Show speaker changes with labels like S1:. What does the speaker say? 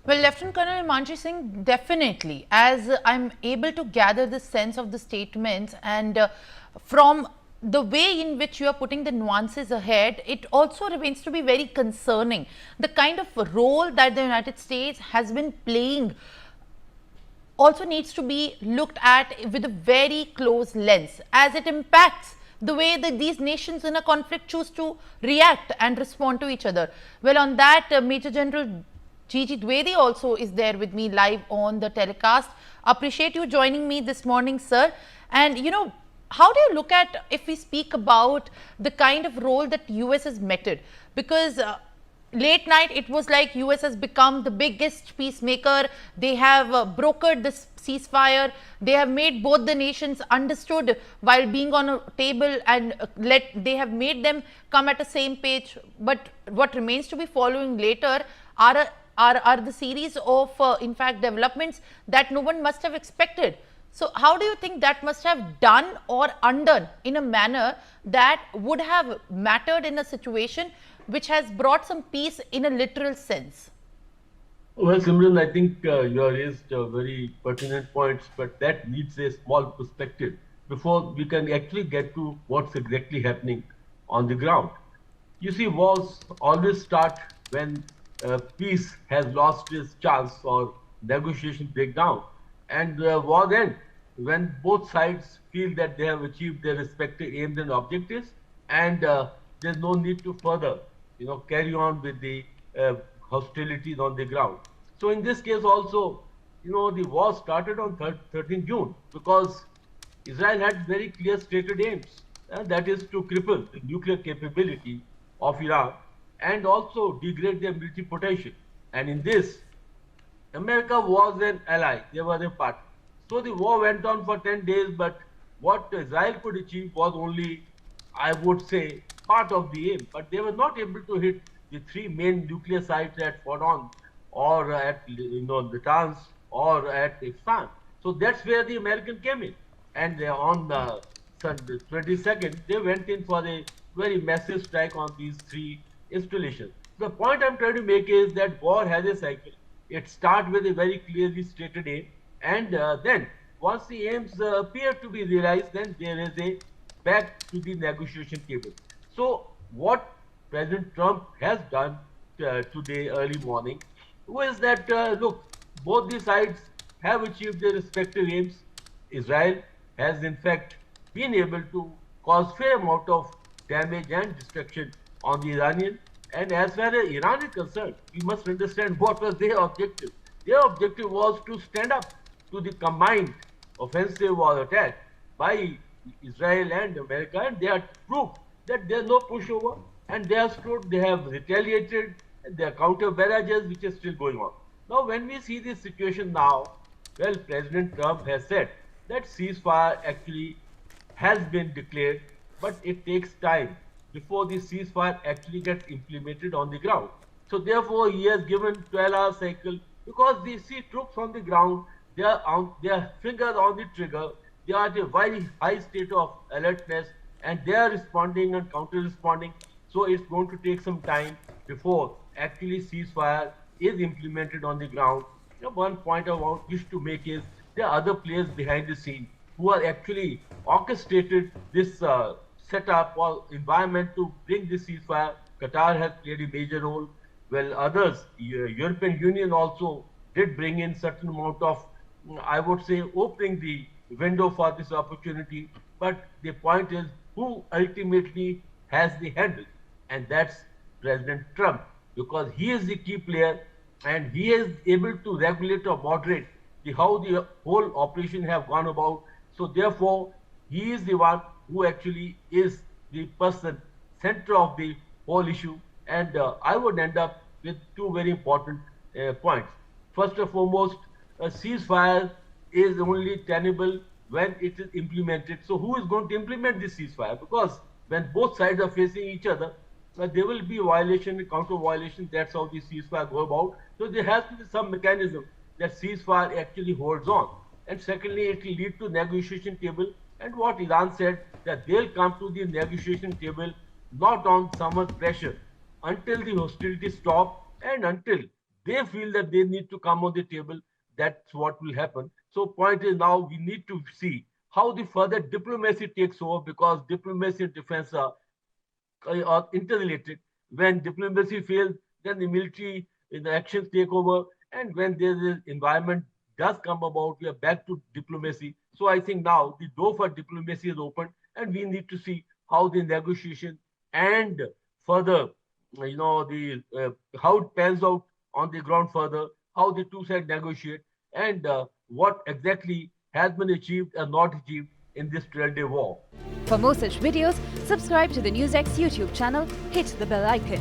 S1: Well, Lieutenant Colonel Manji Singh, definitely, as I'm able to gather the sense of the statements and from the way in which you are putting the nuances ahead, it also remains to be very concerning. The kind of role that the United States has been playing also needs to be looked at with a very close lens as it impacts the way that these nations in a conflict choose to react and respond to each other. Well, on that, Major General Gigi Dwivedi also is there with me live on the telecast. Appreciate you joining me this morning, sir. And how do you look at, if we speak about the kind of role that US has meted? Because late night it was like US has become the biggest peacemaker. They have brokered this ceasefire. They have made both the nations understood while being on a table, and they have made them come at the same page. But what remains to be following later are the series of in fact developments that no one must have expected. So how do you think that must have done or undone in a manner that would have mattered in a situation which has brought some peace in a literal sense?
S2: Well, Simran, I think you raised very pertinent points, but that needs a small perspective before we can actually get to what's exactly happening on the ground. You see, wars always start when peace has lost its chance or negotiation break down, and war ends when both sides feel that they have achieved their respective aims and objectives, and there's no need to further, carry on with the hostilities on the ground. So in this case also, the war started on 13 June because Israel had very clear stated aims, that is to cripple the nuclear capability of Iran and also degrade their military potential. And in this, America was an ally, they were a partner. So the war went on for 10 days, but what Israel could achieve was only, I would say, part of the aim. But they were not able to hit the three main nuclear sites at Fordow or at Natanz or at Isfahan. So that's where the American came in. And on the 22nd, they went in for a very massive strike on these three installations. The point I'm trying to make is that war has a cycle. It starts with a very clearly stated aim, and then once the aims appear to be realized, then there is a back to the negotiation table. So what President Trump has done today early morning was that, look, both the sides have achieved their respective aims. Israel has in fact been able to cause fair amount of damage and destruction on the Iranian. And as far as Iran is concerned, we must understand what was their objective. Their objective was to stand up to the combined offensive or attack by Israel and America, and they have proved that there is no pushover, and they have stood, they have retaliated, and there are counter barrages which is still going on. Now, when we see this situation now, well, President Trump has said that ceasefire actually has been declared, but it takes time before the ceasefire actually gets implemented on the ground. So therefore, he has given 12-hour cycle because they see troops on the ground, they are on their fingers on the trigger, they are at a very high state of alertness, and they are responding and counter-responding. So it's going to take some time before actually ceasefire is implemented on the ground. One point I wish to make is there are other players behind the scene who are actually orchestrated this setup or environment to bring this ceasefire. Qatar has played a major role. Well, others, European Union also did bring in certain amount of, I would say, opening the window for this opportunity. But the point is, who ultimately has the handle? And that's President Trump, because he is the key player and he is able to regulate or moderate how the whole operation have gone about. So therefore, he is the one who actually is the person center of the whole issue. And I would end up with two very important points. First and foremost, a ceasefire is only tenable when it is implemented. So who is going to implement this ceasefire? Because when both sides are facing each other, there will be violation and counter violation. That's how the ceasefire go about. So there has to be some mechanism that ceasefire actually holds on. And secondly, it will lead to negotiation table. And what Iran said, that they'll come to the negotiation table not on someone's pressure until the hostilities stop and until they feel that they need to come on the table, that's what will happen. So point is now we need to see how the further diplomacy takes over, because diplomacy and defense are interrelated. When diplomacy fails, then the military in the actions take over, and when there is environment does come about, we are back to diplomacy. So I think now the door for diplomacy is open, and we need to see how the negotiation and further, the how it pans out on the ground further, how the two sides negotiate, and what exactly has been achieved and not achieved in this 12-day war.
S3: For more such videos, subscribe to the NewsX YouTube channel, hit the bell icon.